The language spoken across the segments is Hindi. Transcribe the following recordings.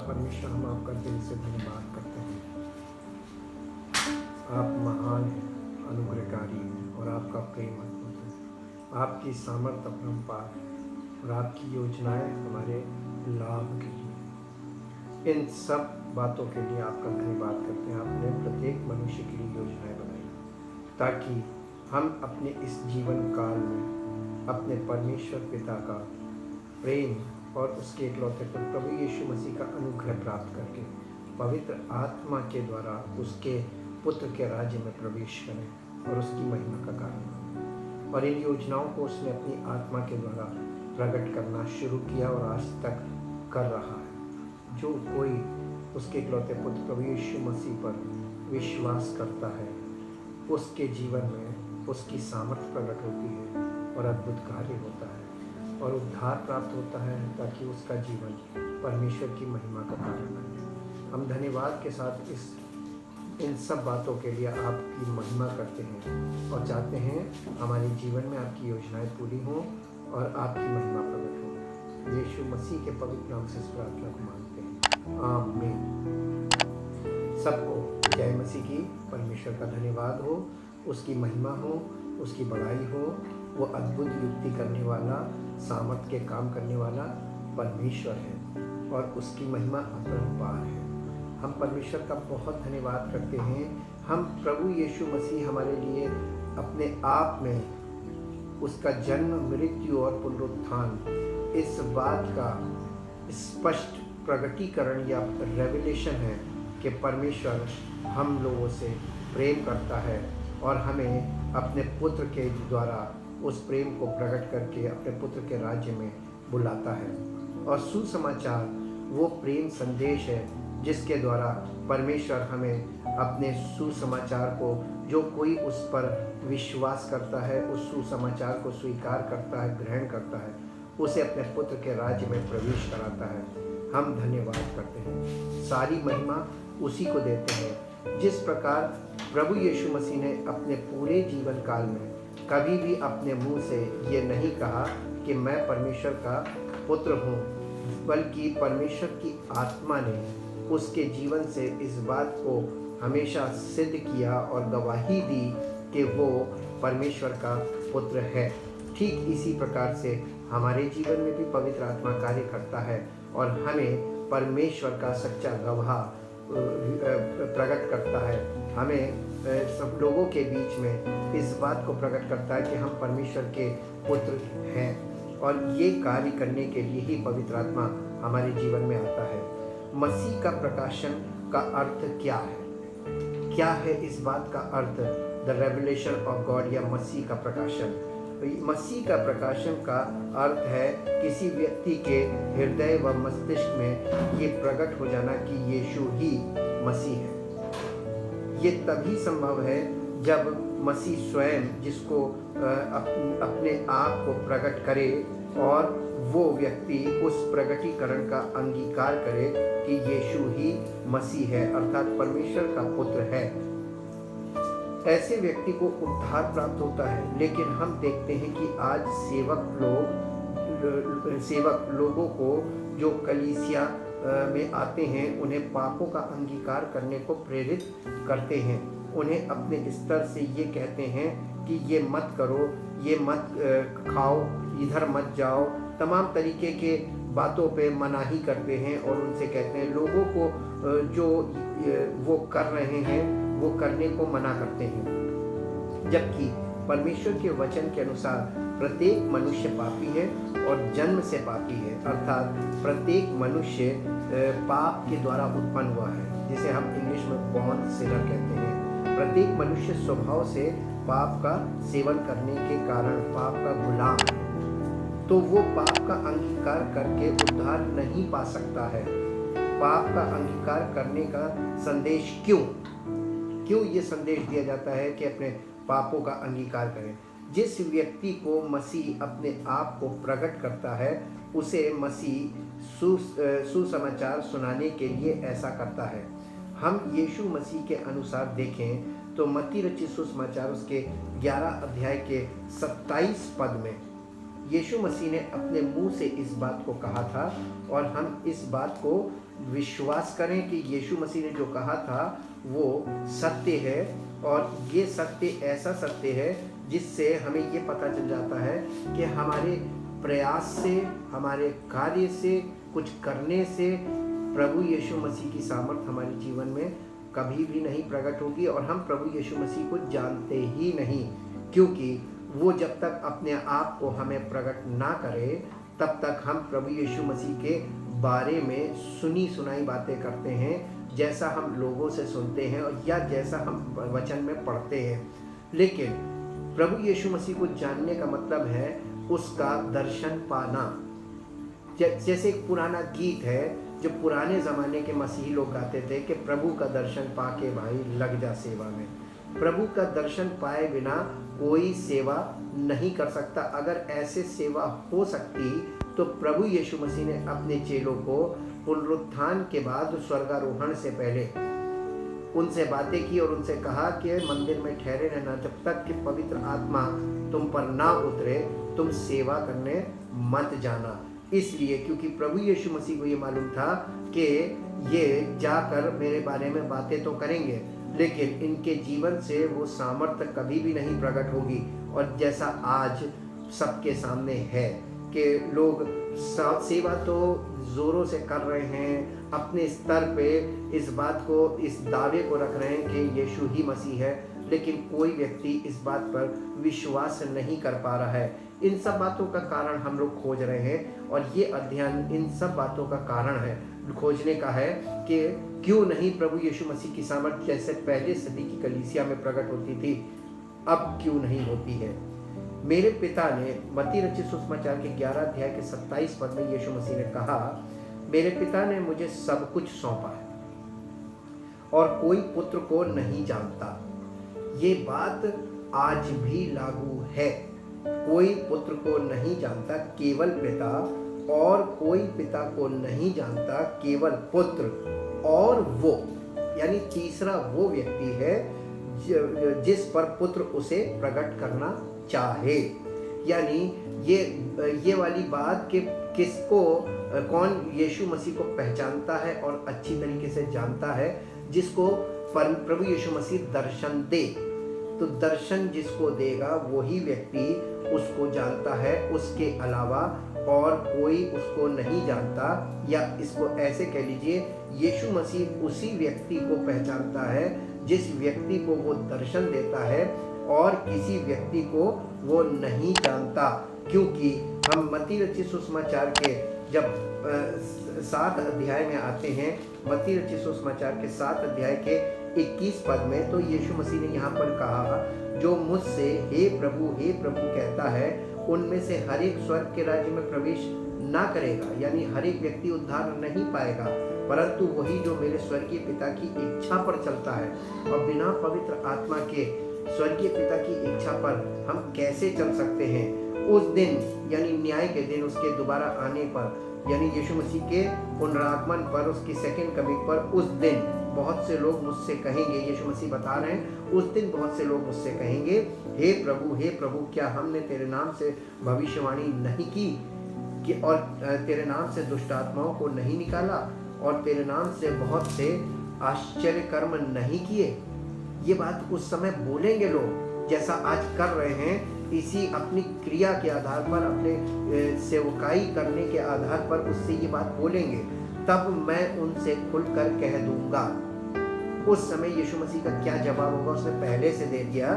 परमेश्वर, हम आपका दिल से धन्यवाद करते हैं। आप महान हैं, अनुग्रहकारी हैं और आपका प्रेम अद्भुत है। आपकी सामर्थ्य अपरंपार है और आपकी योजनाएं हमारे लाभ के लिए। इन सब बातों के लिए आपका धन्यवाद करते हैं। आपने प्रत्येक मनुष्य के लिए योजनाएं बनाई ताकि हम अपने इस जीवन काल में अपने परमेश्वर पिता का प्रेम और उसके इकलौते पुत्र प्रभु यीशु मसीह का अनुग्रह प्राप्त करके पवित्र आत्मा के द्वारा उसके पुत्र के राज्य में प्रवेश करें और उसकी महिमा का कारण बने। और इन योजनाओं को उसने अपनी आत्मा के द्वारा प्रकट करना शुरू किया और आज तक कर रहा है। जो कोई उसके इकलौते पुत्र प्रभु यीशु मसीह पर विश्वास करता है, उसके जीवन में उसकी सामर्थ्य प्रकट होती है और अद्भुत कार्य होता है और उद्धार प्राप्त होता है ताकि उसका जीवन परमेश्वर की महिमा का कारण बने। हम धन्यवाद के साथ इन सब बातों के लिए आपकी महिमा करते हैं और चाहते हैं हमारे जीवन में आपकी योजनाएं पूरी हों और आपकी महिमा प्रकट हो। यीशु मसीह के पवित्र नाम से इस प्रार्थना को मांगते हैं, आमीन। सबको जय मसीह की। परमेश्वर का धन्यवाद हो, उसकी महिमा हो, उसकी बड़ाई हो। वो अद्भुत युक्ति करने वाला, सामर्थ के काम करने वाला परमेश्वर है और उसकी महिमा अपरंपार है। हम परमेश्वर का बहुत धन्यवाद करते हैं। हम प्रभु यीशु मसीह हमारे लिए अपने आप में उसका जन्म, मृत्यु और पुनरुत्थान, इस बात का स्पष्ट प्रकटीकरण या रेवलेशन है कि परमेश्वर हम लोगों से प्रेम करता है और हमें अपने पुत्र के द्वारा उस प्रेम को प्रकट करके अपने पुत्र के राज्य में बुलाता है। और सुसमाचार वो प्रेम संदेश है जिसके द्वारा परमेश्वर हमें अपने सुसमाचार को, जो कोई उस पर विश्वास करता है, उस सुसमाचार को स्वीकार करता है, ग्रहण करता है, उसे अपने पुत्र के राज्य में प्रवेश कराता है। हम धन्यवाद करते हैं, सारी महिमा उसी को देते हैं। जिस प्रकार प्रभु यीशु मसीह ने अपने पूरे जीवन काल में कभी भी अपने मुंह से ये नहीं कहा कि मैं परमेश्वर का पुत्र हूँ, बल्कि परमेश्वर की आत्मा ने उसके जीवन से इस बात को हमेशा सिद्ध किया और गवाही दी कि वो परमेश्वर का पुत्र है। ठीक इसी प्रकार से हमारे जीवन में भी पवित्र आत्मा कार्य करता है और हमें परमेश्वर का सच्चा गवाह प्रकट करता है। हमें सब लोगों के बीच में इस बात को प्रकट करता है कि हम परमेश्वर के पुत्र हैं और ये कार्य करने के लिए ही पवित्र आत्मा हमारे जीवन में आता है। मसीह का प्रकाशन का अर्थ क्या है? क्या है इस बात का अर्थ? द रेवलेशन ऑफ गॉड या मसीह का प्रकाशन। मसीह का प्रकाशन का अर्थ है किसी व्यक्ति के हृदय व मस्तिष्क में ये प्रकट हो जाना कि यीशु ही मसीह है। ये तभी संभव है जब मसीह स्वयं जिसको अपने आप को प्रकट करे और वो व्यक्ति उस प्रकटीकरण का अंगीकार करे कि यीशु ही मसीह है, अर्थात परमेश्वर का पुत्र है। ऐसे व्यक्ति को उद्धार प्राप्त होता है। लेकिन हम देखते हैं कि आज सेवक लोगों को जो कलीसिया में आते हैं, उन्हें पापों का अंगीकार करने को प्रेरित करते हैं। उन्हें अपने स्तर से ये कहते हैं कि ये मत करो, ये मत खाओ, इधर मत जाओ, तमाम तरीके के बातों पे मनाही करते हैं और उनसे कहते हैं, लोगों को जो वो कर रहे हैं वो करने को मना करते हैं। जबकि परमेश्वर के वचन के अनुसार प्रत्येक मनुष्य पापी है और जन्म से पापी है, अर्थात प्रत्येक मनुष्य पाप के द्वारा उत्पन्न हुआ है, जिसे हम इंग्लिश में बॉर्न सिनर कहते हैं। प्रत्येक मनुष्य स्वभाव से पाप का सेवन करने के कारण पाप का गुलाम है, तो वो पाप का अंगीकार करके उद्धार नहीं पा सकता है। पाप का अंगीकार करने का संदेश क्यों ये संदेश दिया जाता है कि अपने पापों का अंगीकार करें? जिस व्यक्ति को मसीह अपने आप को प्रकट करता है, उसे मसीह सुसमाचार सुनाने के लिए ऐसा करता है। हम यीशु मसीह के अनुसार देखें तो मत्ती रचित सुसमाचार उसके 11 अध्याय के 27 पद में यीशु मसीह ने अपने मुंह से इस बात को कहा था और हम इस बात को विश्वास करें कि यीशु मसीह ने जो कहा था वो सत्य है। और ये सत्य ऐसा सत्य है जिससे हमें ये पता चल जाता है कि हमारे प्रयास से, हमारे कार्य से, कुछ करने से प्रभु यीशु मसीह की सामर्थ हमारे जीवन में कभी भी नहीं प्रकट होगी और हम प्रभु यीशु मसीह को जानते ही नहीं, क्योंकि वो जब तक अपने आप को हमें प्रकट ना करे तब तक हम प्रभु यीशु मसीह के बारे में सुनी सुनाई बातें करते हैं, जैसा हम लोगों से सुनते हैं और या जैसा हम वचन में पढ़ते हैं। लेकिन प्रभु यीशु मसीह को जानने का मतलब है उसका दर्शन पाना। जैसे एक पुराना गीत है जो पुराने ज़माने के मसीही लोग गाते थे कि प्रभु का दर्शन पाके भाई लग जा सेवा में। प्रभु का दर्शन पाए बिना कोई सेवा नहीं कर सकता। अगर ऐसे सेवा हो सकती तो प्रभु यीशु मसीह ने अपने चेलों को पुनरुत्थान के बाद स्वर्गारोहण से पहले उनसे बातें की और उनसे कहा कि मंदिर में ठहरे रहना जब तक कि पवित्र आत्मा तुम पर ना उतरे, तुम सेवा करने मत जाना। इसलिए क्योंकि प्रभु यीशु मसीह को ये मालूम था कि ये जाकर मेरे बारे में बातें तो करेंगे लेकिन इनके जीवन से वो सामर्थ्य कभी भी नहीं प्रकट होगी। और जैसा आज सबके सामने है कि लोग सेवा तो ज़ोरों से कर रहे हैं, अपने स्तर पे इस बात को, इस दावे को रख रहे हैं कि यीशु ही मसीह है, लेकिन कोई व्यक्ति इस बात पर विश्वास नहीं कर पा रहा है। इन सब बातों का कारण हम लोग खोज रहे हैं और ये अध्ययन इन सब बातों का कारण है, खोजने का है कि क्यों नहीं प्रभु यीशु मसीह की सामर्थ जैसे पहले सदी की कलीसिया में प्रकट होती थी अब क्यों नहीं होती है। मेरे पिता ने मत्ती रचित सुसमाचार के 11 अध्याय के 27 पद में यीशु मसीह ने कहा, मेरे पिता ने मुझे सब कुछ सौंपा है और कोई पुत्र को नहीं जानता। ये बात आज भी लागू है, कोई पुत्र को नहीं जानता केवल पिता, और कोई पिता को नहीं जानता केवल पुत्र, और वो यानी तीसरा वो व्यक्ति है जिस पर पुत्र उसे प्रकट करना चाहे। यानी ये वाली बात कि किसको, कौन यीशु मसीह को पहचानता है और अच्छी तरीके से जानता है, जिसको प्रभु यीशु मसीह दर्शन दे। तो दर्शन जिसको देगा वही व्यक्ति उसको जानता है, उसके अलावा और कोई उसको नहीं जानता। या इसको ऐसे कह लीजिए, यीशु मसीह उसी व्यक्ति को पहचानता है जिस व्यक्ति को वो दर्शन देता है और किसी व्यक्ति को वो नहीं जानता। क्योंकि हम मत्ती रचित सुसमाचार के जब 7 अध्याय में आते हैं, मत्ती रचित सुसमाचार के 7 अध्याय के 21 पद में, तो यीशु मसीह ने यहाँ पर कहा, जो मुझसे हे प्रभु कहता है उनमें से हर एक स्वर्ग के राज्य में प्रवेश ना करेगा। यानी हर एक व्यक्ति उद्धार नहीं पाएगा, परंतु वही जो मेरे स्वर्गीय पिता की इच्छा पर चलता है। और बिना पवित्र आत्मा के स्वर्गीय पिता की इच्छा पर हम कैसे चल सकते हैं? उस दिन यानी न्याय के दिन, उसके दोबारा आने पर, यानी यीशु मसीह के पुनरागमन पर, उसकी सेकंड कमिंग पर, उस दिन बहुत से लोग मुझसे कहेंगे, यीशु मसीह बता रहे हैं, उस दिन बहुत से लोग मुझसे कहेंगे, हे प्रभु क्या हमने तेरे नाम से भविष्यवाणी नहीं की कि, और तेरे नाम से दुष्ट आत्माओं को नहीं निकाला, और तेरे नाम से बहुत से आश्चर्य कर्म नहीं किए। ये बात उस समय बोलेंगे लोग, जैसा आज कर रहे हैं। इसी अपनी क्रिया के आधार पर, अपने सेवकाई करने के आधार पर उससे ये बात बोलेंगे। तब मैं उनसे खुलकर कह दूंगा। उस समय यीशु मसीह का क्या जवाब होगा उसने पहले से दे दिया।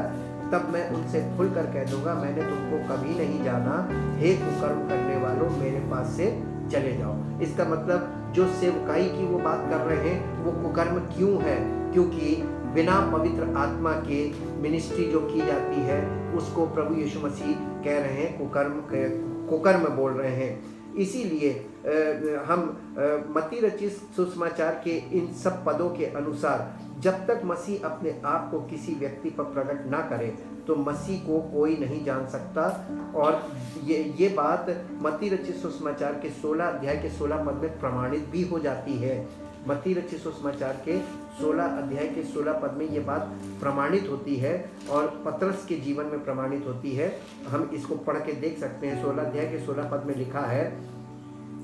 तब मैं उनसे खुलकर कह दूंगा, मैंने तुमको कभी नहीं जाना, हे कुकर्म करने वालों, मेरे पास से चले जाओ। इसका मतलब जो सेवकाई की वो बात कर रहे हैं वो कुकर्म क्यों है? क्योंकि बिना पवित्र आत्मा के मिनिस्ट्री जो की जाती है उसको प्रभु यीशु मसीह कह रहे हैं कुकर्म बोल रहे हैं। इसीलिए हम मत्ती रचित सुसमाचार के इन सब पदों के अनुसार जब तक मसीह अपने आप को किसी व्यक्ति पर प्रकट ना करे तो मसीह को कोई नहीं जान सकता। और ये बात मत्ती रचित सुसमाचार के 16 अध्याय के 16 पद में प्रमाणित भी हो जाती है मत्ती रचित सुसमाचार के 16 अध्याय के 16 पद में ये बात प्रमाणित होती है और पतरस के जीवन में प्रमाणित होती है। हम इसको पढ़ के देख सकते हैं। 16 अध्याय के 16 पद में लिखा है,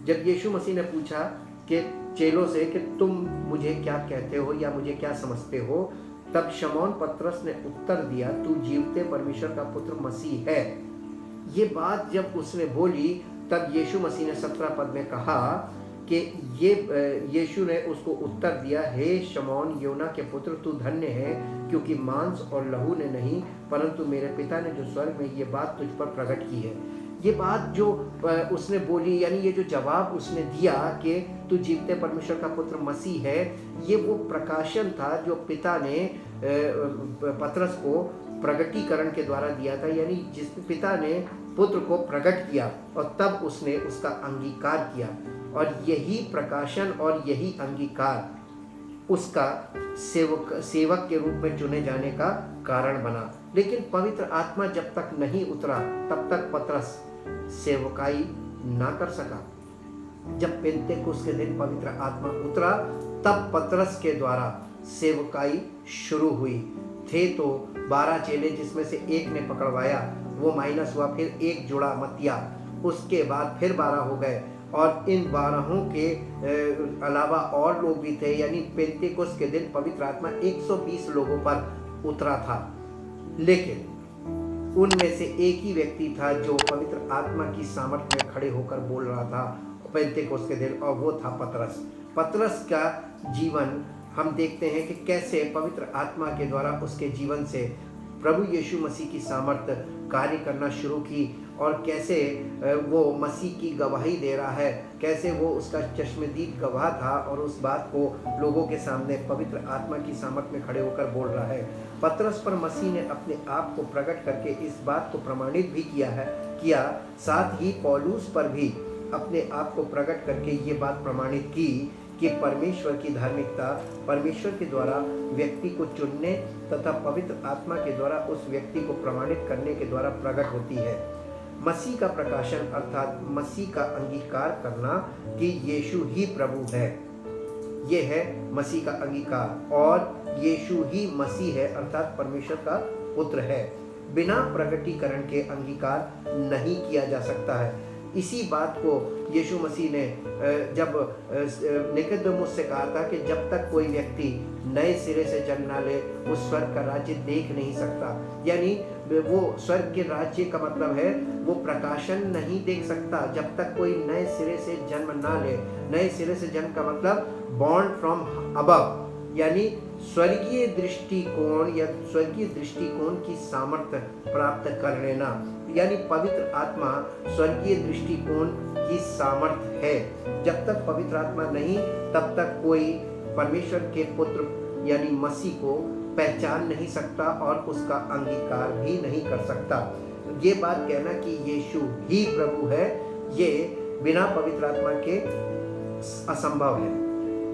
जब यीशु मसीह ने पूछा कि चेलों से कि तुम मुझे क्या कहते हो या मुझे क्या समझते हो, तब शमौन पतरस ने उत्तर दिया, तू जीवते परमेश्वर का पुत्र मसीह है। ये बात जब उसने बोली तब यीशु मसीह ने 17 पद में कहा कि यीशु ने उसको उत्तर दिया, हे शमौन योना के पुत्र, तू धन्य है, क्योंकि मांस और लहू ने नहीं परंतु मेरे पिता ने जो स्वर्ग में ये बात तुझ पर प्रकट की है। ये बात जो उसने बोली, यानी ये जो जवाब उसने दिया कि तू जीवते परमेश्वर का पुत्र मसीह है, ये वो प्रकाशन था जो पिता ने पतरस को प्रगटीकरण के द्वारा दिया था, यानी जिस पिता ने पुत्र को प्रकट किया और तब उसने उसका अंगीकार किया, और यही प्रकाशन और यही अंगीकार उसका सेवक के रूप में चुने जाने का कारण बना। लेकिन पवित्र आत्मा जब तक नहीं उतरा तब तक पतरस सेवकाई ना कर सका। जब पेंतेकुस्त के दिन पवित्र आत्मा उतरा तब पतरस के द्वारा सेवकाई शुरू हुई। थे तो 12 चेले, जिसमें से एक ने पकड़वाया, वो माइनस हुआ, फिर एक जुड़ा मत्तिया, उसके बाद फिर 12 हो गए, और इन 12 के अलावा और लोग भी थे। यानी पेंतेकुस्त के दिन पवित्र आत्मा 120 लोगों पर उतरा था, लेकिन उनमें से एक ही व्यक्ति था जो पवित्र आत्मा की सामर्थ्य में खड़े होकर बोल रहा था पेंतेकुस्त के दिन, और वो था पतरस। पतरस का जीवन हम देखते हैं कि कैसे पवित्र आत्मा के द्वारा उसके जीवन से प्रभु यीशु मसीह की सामर्थ्य कार्य करना शुरू की, और कैसे वो मसीह की गवाही दे रहा है, कैसे वो उसका चश्मदीद गवाह था और उस बात को लोगों के सामने पवित्र आत्मा की सामर्थ्य में खड़े होकर बोल रहा है। पतरस पर मसीह ने अपने आप को प्रकट करके इस बात को प्रमाणित भी किया, साथ ही पौलुस पर भी अपने आप को प्रकट करके ये बात प्रमाणित की कि परमेश्वर की धार्मिकता परमेश्वर के द्वारा व्यक्ति को चुनने तथा पवित्र आत्मा के द्वारा उस व्यक्ति को प्रमाणित करने के द्वारा प्रकट होती है। मसीह का प्रकाशन अर्थात मसीह का अंगीकार करना कि यीशु ही प्रभु है, ये है मसीह का अंगीकार, और यीशु ही मसीह है अर्थात परमेश्वर का पुत्र है। बिना प्रकटीकरण के अंगीकार नहीं किया जा सकता है। इसी बात को यीशु मसीह ने जब निकोदेमुस से कहा था कि जब तक कोई व्यक्ति नए सिरे से जन्म ना ले वो स्वर्ग का राज्य देख नहीं सकता। यानी वो स्वर्ग के राज्य का मतलब है वो प्रकाशन नहीं देख सकता जब तक कोई नए सिरे से जन्म ना ले। नए सिरे से जन्म का मतलब बॉर्न फ्रॉम अबव, यानी स्वर्गीय दृष्टिकोण या स्वर्गीय दृष्टिकोण की सामर्थ्य प्राप्त कर लेना। यानी पवित्र आत्मा स्वर्गीय दृष्टिकोण की सामर्थ्य है। जब तक पवित्र आत्मा नहीं तब तक कोई परमेश्वर के पुत्र यानी मसीह को पहचान नहीं सकता और उसका अंगीकार भी नहीं कर सकता। ये बात कहना कि यीशु ही प्रभु है, ये बिना पवित्र आत्मा के असंभव है।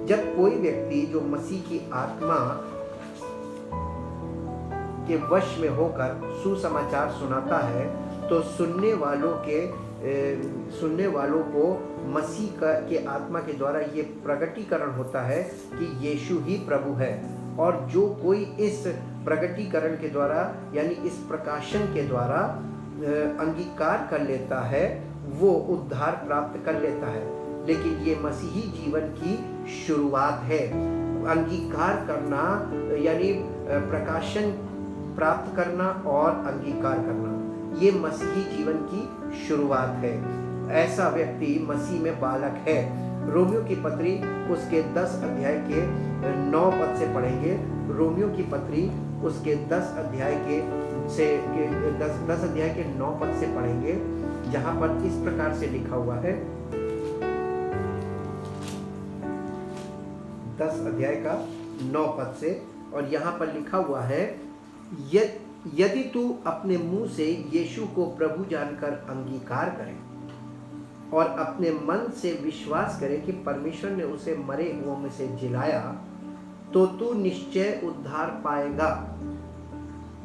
जब कोई व्यक्ति जो मसीह की आत्मा के वश में होकर सुसमाचार सुनाता है तो सुनने वालों को मसीह के आत्मा के द्वारा ये प्रगटीकरण होता है कि यीशु ही प्रभु है। और जो कोई इस प्रगटीकरण के द्वारा यानी इस प्रकाशन के द्वारा अंगीकार कर लेता है वो उद्धार प्राप्त कर लेता है। लेकिन ये मसीही जीवन की शुरुआत है। अंगीकार करना यानी प्रकाशन प्राप्त करना और अंगीकार करना, ये मसीही जीवन की शुरुआत है। ऐसा व्यक्ति मसीह में बालक है। रोमियो की पत्री उसके 10 अध्याय के 9 पद से पढ़ेंगे। रोमियो की पत्री उसके 10 अध्याय के 9 पद से पढ़ेंगे, जहां पर इस प्रकार से लिखा हुआ है। 10 अध्याय का 9 पद से, और यहाँ पर लिखा हुआ है, यदि तू अपने मुंह से यीशु को प्रभु जानकर अंगीकार करे और अपने मन से विश्वास करे कि परमेश्वर ने उसे मरे हुओं में से जिलाया तो तू निश्चय उद्धार पाएगा।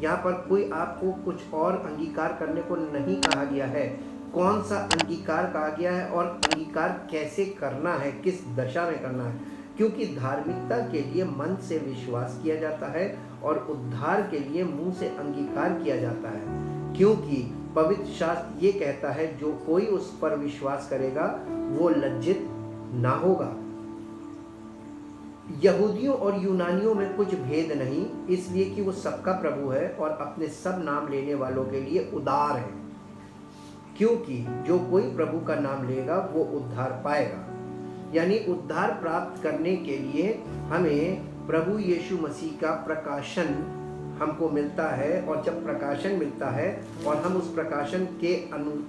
यहाँ पर कोई आपको कुछ और अंगीकार करने को नहीं कहा गया है। कौन सा अंगीकार कहा गया है और अंगीकार कैसे करना है, किस दशा में करना है। क्योंकि धार्मिकता के लिए मन से विश्वास किया जाता है और उद्धार के लिए मुंह से अंगीकार किया जाता है। क्योंकि पवित्र शास्त्र ये कहता है, जो कोई उस पर विश्वास करेगा वो लज्जित ना होगा। यहूदियों और यूनानियों में कुछ भेद नहीं, इसलिए कि वो सबका प्रभु है और अपने सब नाम लेने वालों के लिए उदार है। क्योंकि जो कोई प्रभु का नाम लेगा वो उद्धार पाएगा। यानी उद्धार प्राप्त करने के लिए हमें प्रभु यीशु मसीह का प्रकाशन हमको मिलता है, और जब प्रकाशन मिलता है और हम उस प्रकाशन के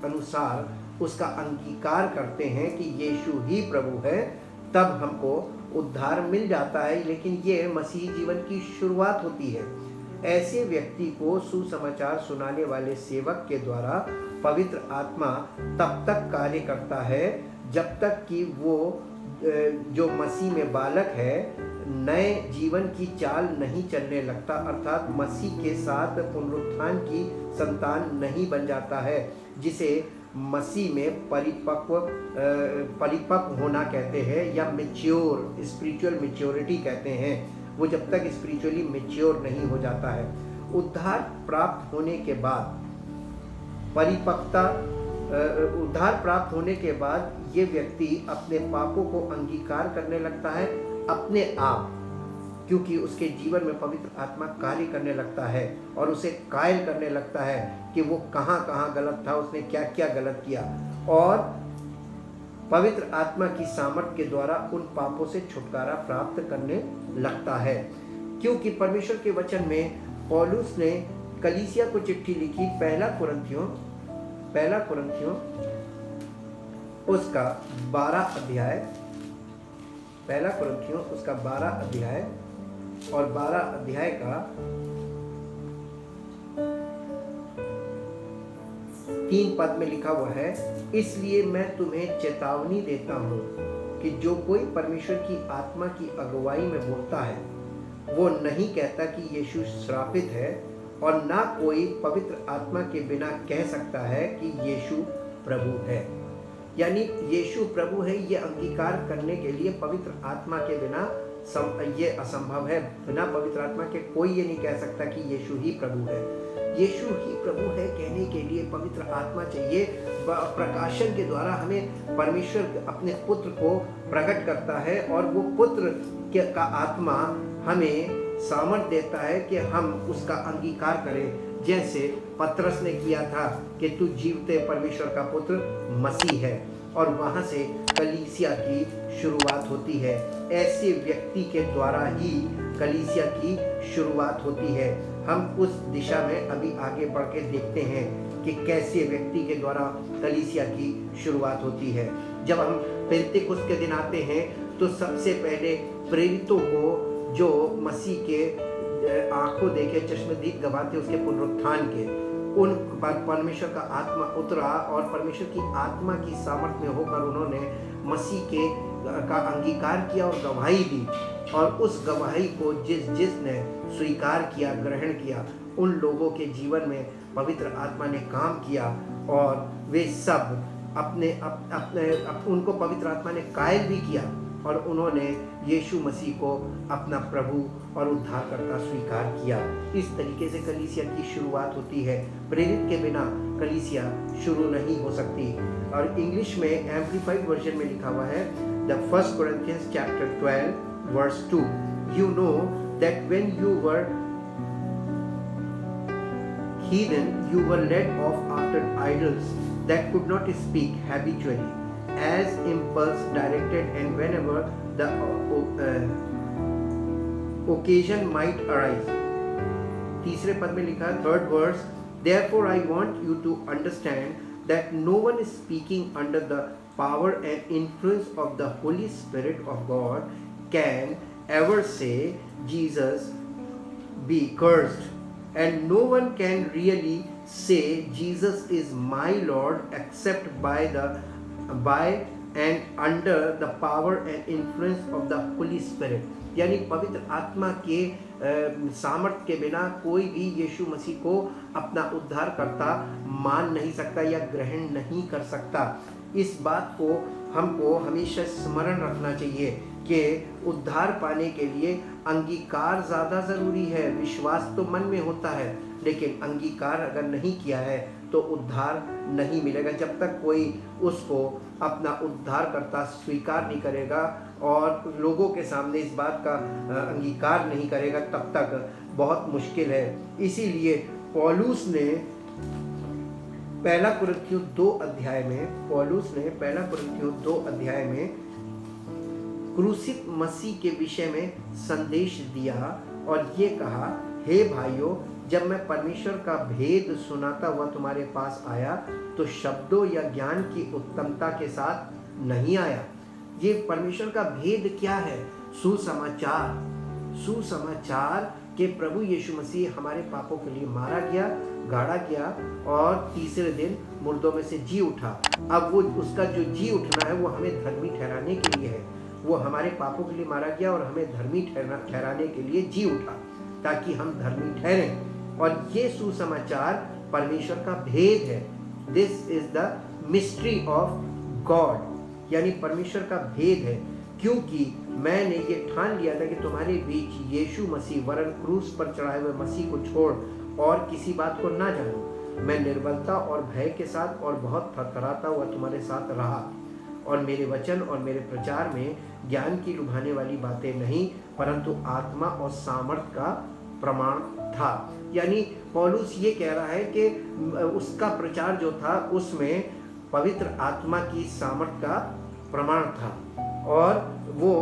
अनुसार उसका अंगीकार करते हैं कि यीशु ही प्रभु है, तब हमको उद्धार मिल जाता है। लेकिन ये मसीह जीवन की शुरुआत होती है। ऐसे व्यक्ति को सुसमाचार सुनाने वाले सेवक के द्वारा पवित्र आत्मा तब तक कार्य करता है जब तक कि वो जो मसीह में बालक है नए जीवन की चाल नहीं चलने लगता, अर्थात मसीह के साथ पुनरुत्थान की संतान नहीं बन जाता है, जिसे मसीह में परिपक्व होना कहते हैं या मैच्योर, स्पिरिचुअल मैच्योरिटी कहते हैं। वो जब तक स्पिरिचुअली मैच्योर नहीं हो जाता है। उद्धार प्राप्त होने के बाद उद्धार प्राप्त होने के बाद ये व्यक्ति अपने पापों को अंगीकार करने लगता है अपने आप, क्योंकि उसके जीवन में पवित्र आत्मा कार्य करने लगता है और उसे कायल करने लगता है कि वो कहाँ कहाँ गलत था, उसने क्या क्या गलत किया, और पवित्र आत्मा की सामर्थ के द्वारा उन पापों से छुटकारा प्राप्त करने लगता है। क्योंकि परमेश्वर के वचन में पौलुस ने कलीसिया को चिट्ठी लिखी, पहला कुरिन्थियों उसका 12 अध्याय, पहला कुरिन्थियों उसका 12 अध्याय और 12 अध्याय का 3 पद में लिखा हुआ है, इसलिए मैं तुम्हें चेतावनी देता हूँ कि जो कोई परमेश्वर की आत्मा की अगुवाई में बोलता है वो नहीं कहता कि यीशु श्रापित है, और ना कोई पवित्र आत्मा के बिना कह सकता है कि यीशु प्रभु है। यानी यीशु प्रभु है ये अंगीकार करने के लिए पवित्र आत्मा के बिना ये असंभव है। बिना पवित्र आत्मा के कोई ये नहीं कह सकता कि यीशु ही प्रभु है। यीशु ही प्रभु है कहने के लिए पवित्र आत्मा चाहिए। प्रकाशन के द्वारा हमें परमेश्वर अपने पुत्र को प्रकट करता है और वो पुत्र का आत्मा हमें सामर्थ देता है कि हम उसका अंगीकार करें, जैसे पतरस ने किया था कि तू जीवते परमेश्वर का पुत्र मसीह है, और वहाँ से कलीसिया की शुरुआत होती है। ऐसे व्यक्ति के द्वारा ही कलीसिया की शुरुआत होती है। हम उस दिशा में अभी आगे बढ़ के देखते हैं कि कैसे व्यक्ति के द्वारा कलीसिया की शुरुआत होती है। जब हम पेंतेकुस्त के दिन आते हैं तो सबसे पहले प्रेरितों को, जो मसीह के आंखों देखे चश्मदीद गवाह थे उसके पुनरुत्थान के, उन पर परमेश्वर का आत्मा उतरा और परमेश्वर की आत्मा की सामर्थ में होकर उन्होंने मसीह के का अंगीकार किया और गवाही दी, और उस गवाही को जिसने स्वीकार किया, ग्रहण किया, उन लोगों के जीवन में पवित्र आत्मा ने काम किया और वे सब उनको पवित्र आत्मा ने कायल भी किया और उन्होंने यीशु मसीह को अपना प्रभु और उद्धारकर्ता स्वीकार किया। इस तरीके से कलीसिया की शुरुआत होती है। प्रेरित के बिना कलीसिया शुरू नहीं हो सकती। और इंग्लिश में एम्प्लीफाइड वर्जन में लिखा हुआ है, the 1 Corinthians chapter 12 verse 2, you know that when you were heathen you were led off after idols that could not speak habitually, as impulse directed, and whenever the occasion might arise. तीसरे पद में लिखा, third verse, therefore I want you to understand that no one is speaking under the power and influence of the Holy Spirit of God can ever say Jesus be cursed, and no one can really say Jesus is my Lord except by and under the power and influence of the Holy Spirit. यानी पवित्र आत्मा के सामर्थ के बिना कोई भी यीशु मसीह को अपना उद्धार करता मान नहीं सकता या ग्रहण नहीं कर सकता। इस बात को हमको हमेशा स्मरण रखना चाहिए कि उद्धार पाने के लिए अंगीकार ज़्यादा ज़रूरी है। विश्वास तो मन में होता है, लेकिन अंगीकार अगर नहीं किया है तो उद्धार नहीं मिलेगा। जब तक कोई उसको अपना उद्धारकर्ता स्वीकार नहीं करेगा और लोगों के सामने इस बात का अंगीकार नहीं करेगा, तब तक बहुत मुश्किल है। इसीलिए पौलुस ने पहला कुरिन्थियों 2 अध्याय में क्रूसित मसीह के विषय में संदेश दिया और ये कहा, हे भाइयों, जब मैं परमेश्वर का भेद सुनाता हुआ तुम्हारे पास आया तो शब्दों या ज्ञान की उत्तमता के साथ नहीं आया। ये परमेश्वर का भेद क्या है? सुसमाचार कि प्रभु यीशु मसीह हमारे पापों के लिए मारा गया, गाड़ा गया और तीसरे दिन मुर्दों में से जी उठा। अब वो उसका जो जी उठना है वो हमें धर्मी ठहराने के लिए है। वो हमारे पापों के लिए मारा गया और हमें धर्मी ठहराने के लिए जी उठा, ताकि हम धर्मी ठहरें। और ये सुसमाचार परमेश्वर का भेद है। This is the mystery of God, यानी परमेश्वर का भेद है। क्योंकि मैंने ये ठान लिया था कि तुम्हारे बीच यीशु मसीह वरन क्रूस पर चढ़ाए हुए मसीह को छोड़ और किसी बात को ना जानूं। मैं निर्बलता और भय के साथ और बहुत थरथराता हुआ तुम्हारे साथ रहा, और मेरे वचन और मेरे प्रचार में ज्ञान की लुभाने वाली बातें नहीं, परंतु आत्मा और सामर्थ का प्रमाण था। यानी पौलुस ये कह रहा है कि उसका प्रचार जो था उसमें पवित्र आत्मा की सामर्थ का प्रमाण था, और वो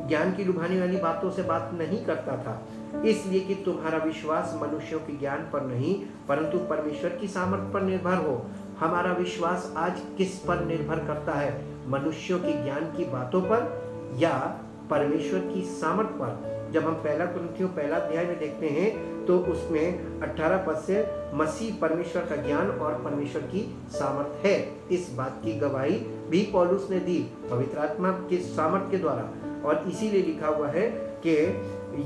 ज्ञान की लुभाने वाली बातों से बात नहीं करता था। इसलिए कि तुम्हारा विश्वास मनुष्यों के ज्ञान पर नहीं, परंतु परमेश्वर की सामर्थ पर निर्भर हो। हमारा विश्वास आज किस पर निर्भर करता है? मनुष्यों के ज्ञान की बातों पर या परमेश्वर की सामर्थ पर? जब हम पहला कुरिन्थियों 1 अध्याय में देखते हैं तो उसमें 18 पद से मसीह परमेश्वर का ज्ञान और परमेश्वर की सामर्थ है, इस बात की गवाही भी पौलुस ने दी पवित्र आत्मा की सामर्थ के द्वारा। और इसीलिए लिखा हुआ है कि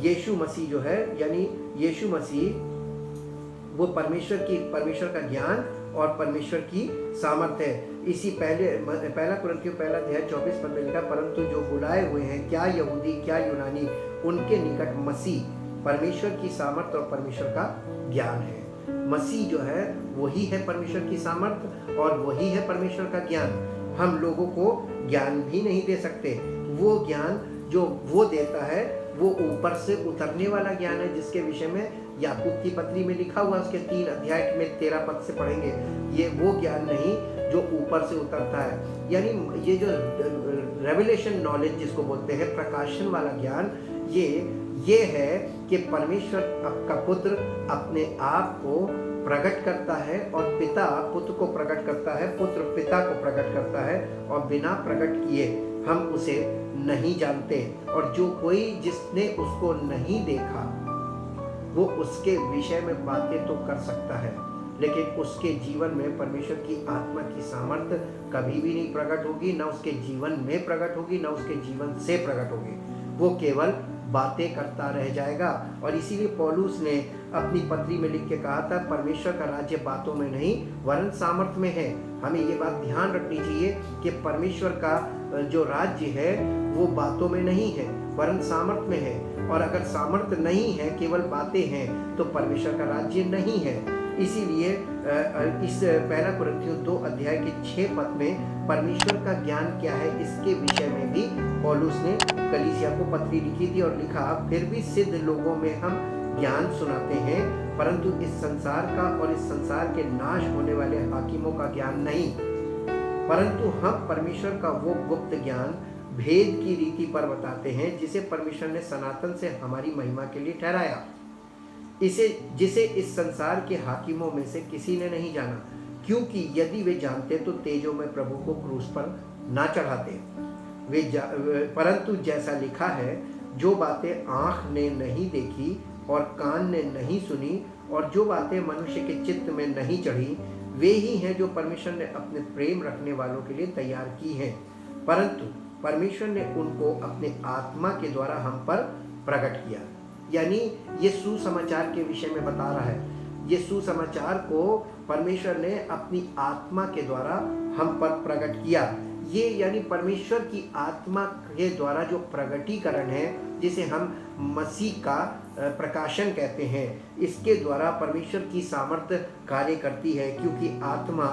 यीशु मसीह जो है, यानी यीशु मसीह वो परमेश्वर का ज्ञान और परमेश्वर की सामर्थ है। इसी पहला कुरिन्थियों 1 अध्याय 24 पद में लिखा, परंतु जो बुलाए हुए हैं, क्या यहूदी क्या यूनानी, उनके निकट मसीह परमेश्वर की सामर्थ और परमेश्वर का ज्ञान है। मसीह जो है वही है परमेश्वर की सामर्थ और वही है परमेश्वर का ज्ञान। हम लोगों को ज्ञान भी नहीं दे सकते। वो ज्ञान जो वो देता है वो ऊपर से उतरने वाला ज्ञान है, जिसके विषय में याकूब की पत्री में लिखा हुआ, उसके 3 अध्याय में 13 पद से पढ़ेंगे। ये वो ज्ञान नहीं जो ऊपर से उतरता है, यानी ये जो रेवलेशन नॉलेज जिसको बोलते हैं, प्रकाशन वाला ज्ञान, ये है कि परमेश्वर का पुत्र अपने आप को प्रकट करता है और पिता पुत्र को प्रकट करता है, पुत्र पिता को प्रकट करता है, और बिना प्रकट किए हम उसे नहीं जानते। और जो कोई जिसने उसको नहीं देखा वो उसके विषय में बातें तो कर सकता है, लेकिन उसके जीवन में परमेश्वर की आत्मा की सामर्थ्य कभी भी नहीं प्रकट होगी, ना उसके जीवन में प्रकट होगी, ना उसके जीवन से प्रकट होगी। वो केवल बातें करता रह जाएगा। और इसीलिए पौलुस ने अपनी पत्री में लिख के कहा था, परमेश्वर का राज्य बातों में नहीं वरन सामर्थ में है। हमें ये बात ध्यान रखनी चाहिए कि परमेश्वर का जो राज्य है वो बातों में नहीं है वरन सामर्थ में है। और अगर सामर्थ नहीं है, केवल बातें हैं, तो परमेश्वर का राज्य नहीं है। इसीलिए इस पहला कुरिन्थियों 2 अध्याय के 6 पद में परमेश्वर का ज्ञान क्या है, इसके विषय में भी पौलुस ने कलीसिया को पत्री लिखी थी और लिखा, फिर भी सिद्ध लोगों में हम ज्ञान सुनाते हैं, परंतु इस संसार का और इस संसार के नाश होने वाले हाकिमों का ज्ञान नहीं, परंतु हम परमेश्वर का वो गुप्त ज्ञान भेद की रीति पर बताते हैं, जिसे परमेश्वर ने सनातन से हमारी महिमा के लिए ठहराया, जिसे इस संसार के हाकिमों में से किसी ने नहीं जाना, क्योंकि यदि वे जानते तो तेजों में प्रभु को क्रूस पर ना चढ़ाते। परंतु जैसा लिखा है, जो बातें आँख ने नहीं देखी और कान ने नहीं सुनी और जो बातें मनुष्य के चित्त में नहीं चढ़ी, वे ही हैं जो परमेश्वर ने अपने प्रेम रखने वालों के लिए तैयार की हैं। परंतु परमेश्वर ने उनको अपने आत्मा के द्वारा हम पर प्रकट किया। यानी ये सुसमाचार के विषय में बता रहा है। ये सुसमाचार को परमेश्वर ने अपनी आत्मा के द्वारा हम पर प्रकट किया। ये यानी परमेश्वर की आत्मा के द्वारा जो प्रगटीकरण है, जिसे हम मसीह का प्रकाशन कहते हैं, इसके द्वारा परमेश्वर की सामर्थ्य कार्य करती है, क्योंकि आत्मा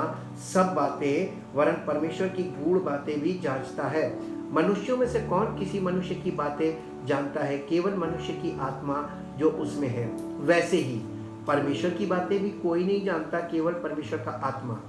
सब बातें वरन परमेश्वर की गूढ़ बातें भी जांचता है। मनुष्यों में से कौन किसी मनुष्य की बातें जानता है? केवल मनुष्य की आत्मा जो उसमें है। वैसे ही परमेश्वर की बातें भी कोई नहीं जानता, केवल परमेश्वर का आत्मा।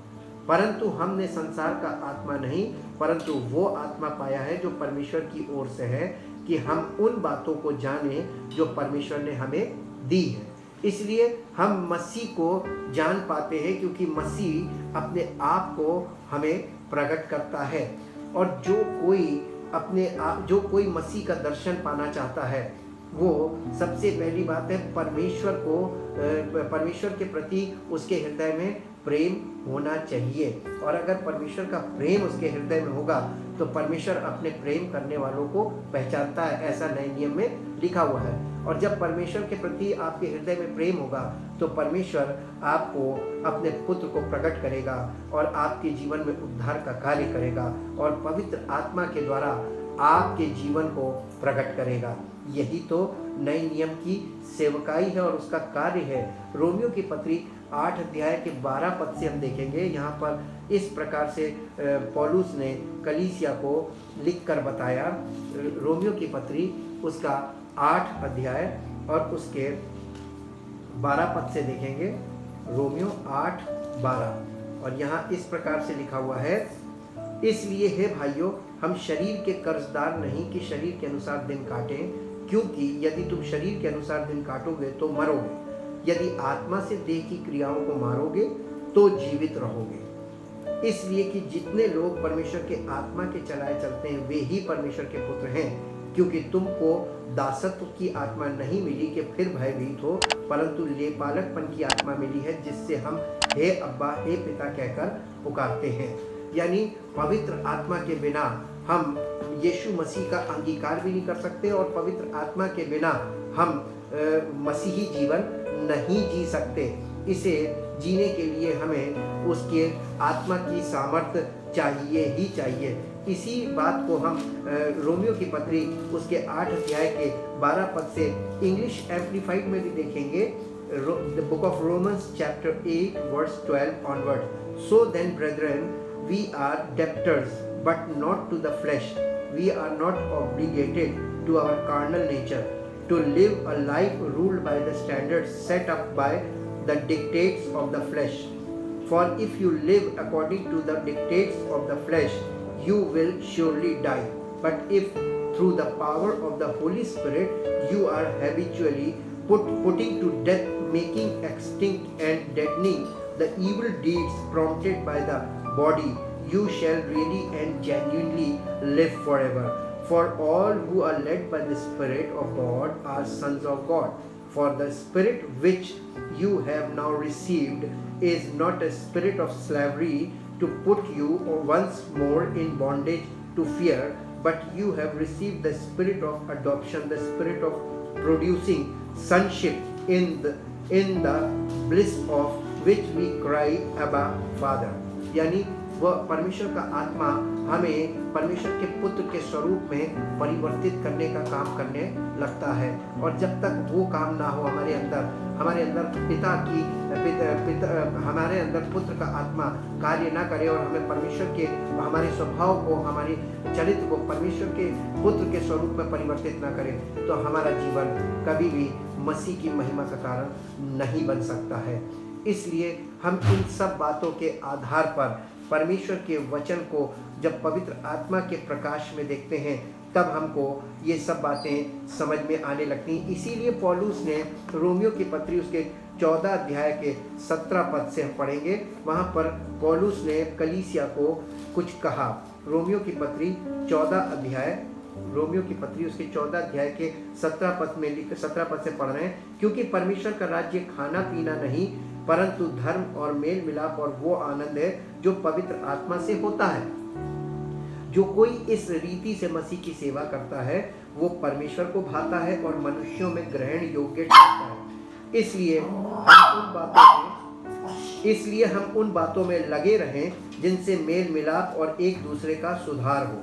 परंतु हमने संसार का आत्मा नहीं, परंतु वो आत्मा पाया है जो परमेश्वर की ओर से है, कि हम उन बातों को जाने जो परमेश्वर ने हमें दी है। इसलिए हम मसीह को जान पाते हैं, क्योंकि मसीह अपने आप को हमें प्रकट करता है। और जो कोई मसीह का दर्शन पाना चाहता है, वो सबसे पहली बात है परमेश्वर के प्रति उसके हृदय में प्रेम होना चाहिए। और अगर परमेश्वर का प्रेम उसके हृदय में होगा तो परमेश्वर अपने प्रेम करने वालों को पहचानता है, ऐसा नए नियम में लिखा हुआ है। और जब परमेश्वर के प्रति आपके हृदय में प्रेम होगा तो परमेश्वर आपको अपने पुत्र को प्रकट करेगा और आपके जीवन में उद्धार का कार्य करेगा और पवित्र आत्मा के द्वारा आपके जीवन को प्रकट करेगा। यही तो नए नियम की सेवकाई है और उसका कार्य है। रोमियो की पत्री 8 अध्याय के 12 पद से हम देखेंगे। यहाँ पर इस प्रकार से पौलुस ने कलीसिया को लिखकर बताया। रोमियो की पत्री उसका 8 अध्याय और उसके 12 पद से देखेंगे। रोमियो 8:12 और यहाँ इस प्रकार से लिखा हुआ है, इसलिए हे भाइयों, हम शरीर के कर्जदार नहीं कि शरीर के अनुसार दिन काटें, क्योंकि यदि तुम शरीर के अनुसार दिन काटोगे तो मरोगे, यदि आत्मा से देह की क्रियाओं को मारोगे तो जीवित रहोगे। इसलिए कि जितने लोग परमेश्वर के आत्मा के चलाए चलते हैं वे ही परमेश्वर के पुत्र हैं। क्योंकि तुमको दासत्व की आत्मा नहीं मिली कि फिर भयभीत हो, परंतु लेपालकपन की आत्मा मिली है, जिससे हम हे अब्बा हे पिता कहकर पुकारते हैं। यानी पवित्र आत्मा के बिना हम यीशु मसीह का अंगीकार भी नहीं कर सकते और पवित्र आत्मा के बिना हम मसीही जीवन नहीं जी सकते। इसे जीने के लिए हमें उसके आत्मा की सामर्थ्य चाहिए ही चाहिए। इसी बात को हम रोमियो की पत्री उसके 8 अध्याय के 12 पद से इंग्लिश एम्प्लीफाइड में भी देखेंगे। The book of Romans chapter 8 verse 12 onward. So then brethren, we are debtors but not to the flesh. We are not obligated to our carnal nature to live a life ruled by the standards set up by the dictates of the flesh. For if you live according to the dictates of the flesh, you will surely die. But if through the power of the Holy Spirit you are habitually putting to death, making extinct and deadening the evil deeds prompted by the body, you shall really and genuinely live forever. For all who are led by the Spirit of God are sons of God. For the Spirit which you have now received is not a spirit of slavery to put you once more in bondage to fear, but you have received the Spirit of adoption, the Spirit of producing sonship, in the bliss of which we cry, Abba, Father. यानी वह परमेश्वर का आत्मा हमें परमेश्वर के पुत्र के स्वरूप में परिवर्तित करने का काम करने लगता है। और जब तक वो काम ना हो हमारे अंदर हमारे अंदर पुत्र का आत्मा कार्य ना करे और हमें परमेश्वर के हमारे स्वभाव को, हमारे चरित्र को परमेश्वर के पुत्र के स्वरूप में परिवर्तित ना करे, तो हमारा जीवन कभी भी मसीह की महिमा का कारण नहीं बन सकता है। इसलिए हम इन सब बातों के आधार पर परमेश्वर के वचन को जब पवित्र आत्मा के प्रकाश में देखते हैं तब हमको ये सब बातें समझ में आने लगती हैं। इसीलिए पौलुस ने रोमियो की पत्री उसके 14 अध्याय के 17 पद से हम पढ़ेंगे। वहाँ पर पौलुस ने कलीसिया को कुछ कहा। रोमियो की पत्री 14 अध्याय के 17 पद से पढ़ रहे हैं। क्योंकि परमेश्वर का राज्य खाना पीना नहीं, परंतु धर्म और मेल मिलाप और वो आनंद है जो पवित्र आत्मा से होता है। जो कोई इस रीति से मसीह की सेवा करता है वो परमेश्वर को भाता है और मनुष्यों में ग्रहण योग्य ठहरता है। इसलिए हम उन बातों में इसलिए हम उन बातों में लगे रहें जिनसे मेल मिलाप और एक दूसरे का सुधार हो।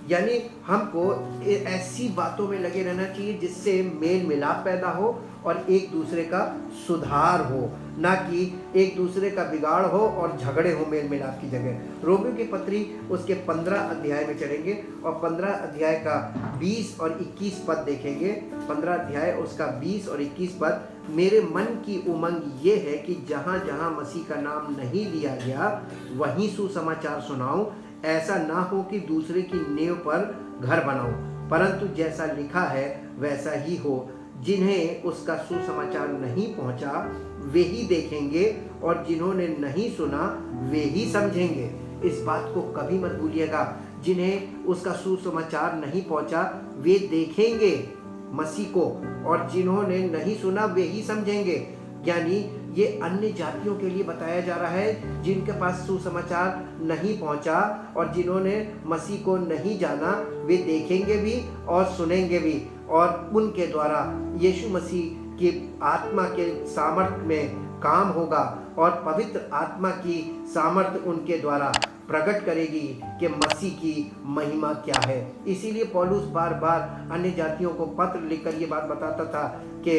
यानी हमको ऐसी बातों में लगे रहना चाहिए जिससे मेल मिलाप पैदा हो और एक दूसरे का सुधार हो, ना कि एक दूसरे का बिगाड़ हो और झगड़े हो मेल मिलाप की जगह। रोमियो की पत्री उसके 15 अध्याय में चलेंगे और 15 अध्याय का 20 और 21 पद देखेंगे। 15 अध्याय उसका 20 और 21 पद। मेरे मन की उमंग ये है कि जहाँ जहाँ मसीह का नाम नहीं लिया गया वहीं सुसमाचार सुनाऊं, ऐसा ना हो कि दूसरे की नींव पर घर बनाऊं, परंतु जैसा लिखा है वैसा ही हो। जिन्हें उसका सुसमाचार नहीं पहुंचा वे ही देखेंगे और जिन्होंने नहीं सुना वे ही समझेंगे। इस बात को कभी मत भूलिएगा, जिन्हें उसका सुसमाचार नहीं पहुंचा वे देखेंगे मसीह को, और जिन्होंने नहीं सुना वे ही समझेंगे। यानी ये अन्य जातियों के लिए बताया जा रहा है जिनके पास सुसमाचार नहीं पहुंचा और जिन्होंने मसीह को नहीं जाना, वे देखेंगे भी और सुनेंगे भी, और उनके द्वारा यीशु मसीह की आत्मा के सामर्थ्य में काम होगा और पवित्र आत्मा की सामर्थ्य उनके द्वारा प्रकट करेगी कि मसीह की महिमा क्या है। इसीलिए पौलुस बार बार अन्य जातियों को पत्र लिखकर ये बात बताता था कि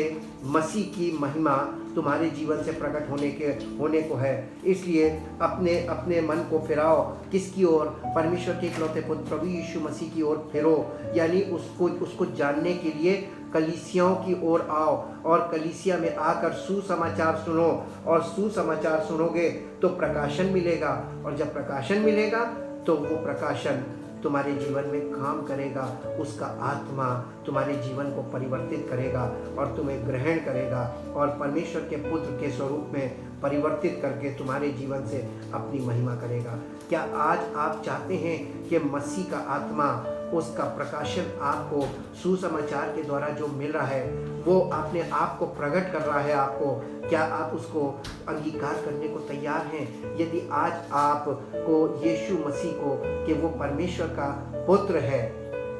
मसीह की महिमा तुम्हारे जीवन से प्रकट होने को है। इसलिए अपने अपने मन को फिराओ किसकी ओर? परमेश्वर के इकलौते पुत्र प्रभु यीशु मसीह की ओर फिरो। यानी उसको जानने के लिए कलीसियाओं की ओर आओ और कलीसिया में आकर सुसमाचार सुनो, और सुसमाचार सुनोगे तो प्रकाशन मिलेगा, और जब प्रकाशन मिलेगा तो वो प्रकाशन तुम्हारे जीवन में काम करेगा। उसका आत्मा तुम्हारे जीवन को परिवर्तित करेगा और तुम्हें ग्रहण करेगा और परमेश्वर के पुत्र के स्वरूप में परिवर्तित करके तुम्हारे जीवन से अपनी महिमा करेगा। क्या आज आप चाहते हैं कि मसीह का आत्मा, उसका प्रकाशन आपको सुसमाचार के द्वारा जो मिल रहा है वो अपने आप को प्रकट कर रहा है आपको? क्या आप उसको अंगीकार करने को तैयार हैं? यदि आज आपको यीशु मसीह को कि वो परमेश्वर का पुत्र है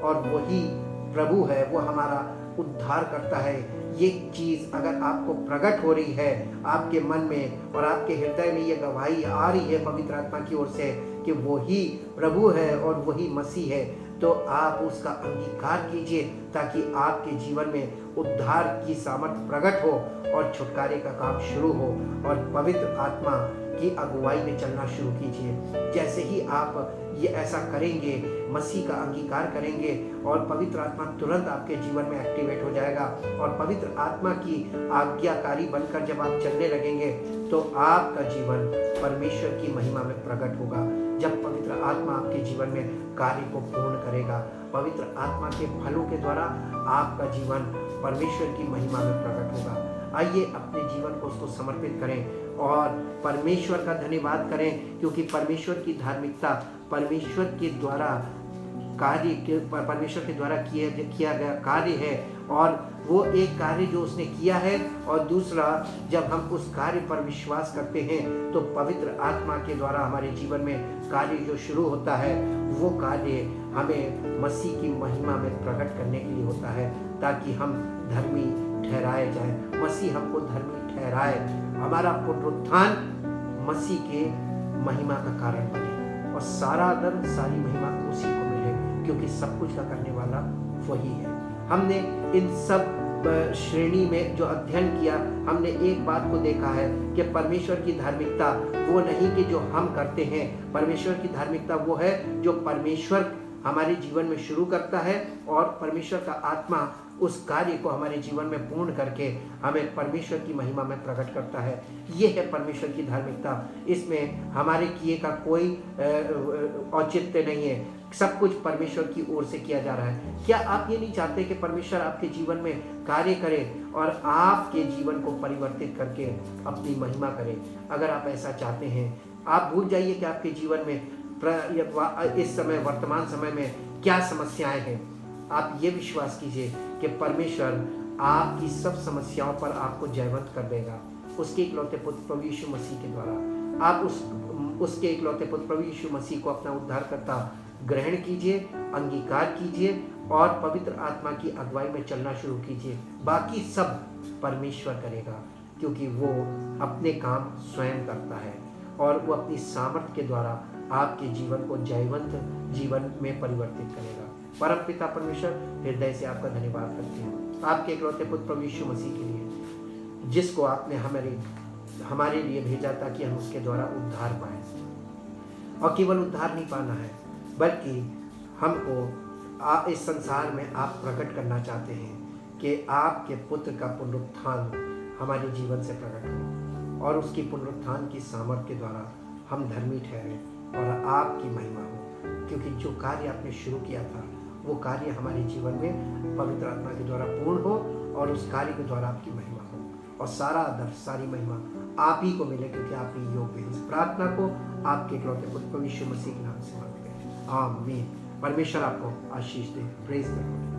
और वही प्रभु है, वो हमारा उद्धार करता है, ये चीज़ अगर आपको प्रकट हो रही है आपके मन में और आपके हृदय में ये गवाही आ रही है पवित्र आत्मा की ओर से कि वही प्रभु है और वही मसीह है, तो आप उसका अंगीकार कीजिए ताकि आपके जीवन में उद्धार की सामर्थ्य प्रकट हो और छुटकारे का काम शुरू हो और पवित्र आत्मा की अगुवाई में चलना शुरू कीजिए। जैसे ही आप ये ऐसा करेंगे, मसीह का अंगीकार करेंगे और पवित्र आत्मा तुरंत आपके जीवन में एक्टिवेट हो जाएगा और पवित्र आत्मा की आज्ञाकारी बनकर जब आप चलने लगेंगे तो आपका जीवन परमेश्वर की महिमा में प्रकट होगा। जब पवित्र आत्मा आपके जीवन में कार्य को पूर्ण करेगा, पवित्र आत्मा के फलों के द्वारा आपका जीवन परमेश्वर की महिमा में प्रकट होगा। आइए अपने जीवन को उसको समर्पित करें और परमेश्वर का धन्यवाद करें, क्योंकि परमेश्वर की धार्मिकता परमेश्वर के द्वारा परमेश्वर के द्वारा किया गया कार्य है, और वो एक कार्य जो उसने किया है, और दूसरा जब हम उस कार्य पर विश्वास करते हैं तो पवित्र आत्मा के द्वारा हमारे जीवन में कार्य जो शुरू होता है वो कार्य हमें मसीह की महिमा में प्रकट करने के लिए होता है, ताकि हम धर्मी ठहराए जाए, मसीह हमको धर्मी ठहराए, हमारा पुनरुत्थान मसीह के महिमा का कारण बने और सारा आदर सारी महिमा उसी को मिले, क्योंकि सब कुछ का करने वाला वही है। हमने इन सब श्रेणी में जो अध्ययन किया, हमने एक बात को देखा है कि परमेश्वर की धार्मिकता वो नहीं कि जो हम करते हैं, परमेश्वर की धार्मिकता वो है जो परमेश्वर हमारे जीवन में शुरू करता है और परमेश्वर का आत्मा उस कार्य को हमारे जीवन में पूर्ण करके हमें परमेश्वर की महिमा में प्रकट करता है। ये है परमेश्वर की धार्मिकता। इसमें हमारे किए का कोई औचित्य नहीं है, सब कुछ परमेश्वर की ओर से किया जा रहा है। क्या आप ये नहीं चाहते कि परमेश्वर आपके जीवन में कार्य करे और आपके जीवन को परिवर्तित करके अपनी महिमा करे? अगर आप ऐसा चाहते हैं, आप भूल जाइए कि आपके जीवन में इस समय वर्तमान समय में क्या समस्याएं हैं। आप ये विश्वास कीजिए कि परमेश्वर आपकी सब समस्याओं पर आपको जयवंत कर देगा उसके इकलौते पुत्र प्रभु यीशु मसीह के द्वारा। आप उसके इकलौते पुत्र प्रभु यीशु मसीह को अपना उद्धारकर्ता ग्रहण कीजिए, अंगीकार कीजिए और पवित्र आत्मा की अगुवाई में चलना शुरू कीजिए। बाकी सब परमेश्वर करेगा, क्योंकि वो अपने काम स्वयं करता है और वो अपनी सामर्थ्य के द्वारा आपके जीवन को जयवंत जीवन में परिवर्तित करेगा। परम पिता परमेश्वर, हृदय से आपका धन्यवाद करते हैं आपके इकलौते पुत्र प्रभु यीशु मसीह के लिए, जिसको आपने हमारे लिए भेजा ताकि हम उसके द्वारा उद्धार पाए। और केवल उद्धार नहीं पाना है, बल्कि हमको इस संसार में आप प्रकट करना चाहते हैं कि आपके पुत्र का पुनरुत्थान हमारे जीवन से प्रकट हो और उसकी पुनरुत्थान की सामर्थ्य के द्वारा हम धर्मी ठहरे और आपकी महिमा हो। क्योंकि जो कार्य आपने शुरू किया था वो कार्य हमारे जीवन में पवित्र आत्मा के द्वारा पूर्ण हो और उस कार्य के द्वारा आपकी महिमा हो और सारा आदर सारी महिमा आप ही को मिले, क्योंकि आप ही योग्य हैं। इस प्रार्थना को आपके इकलौते पुत्र यीशु मसीह के नाम से मांगते हैं, आमीन। परमेश्वर आपको आशीष दे। Praise the Lord.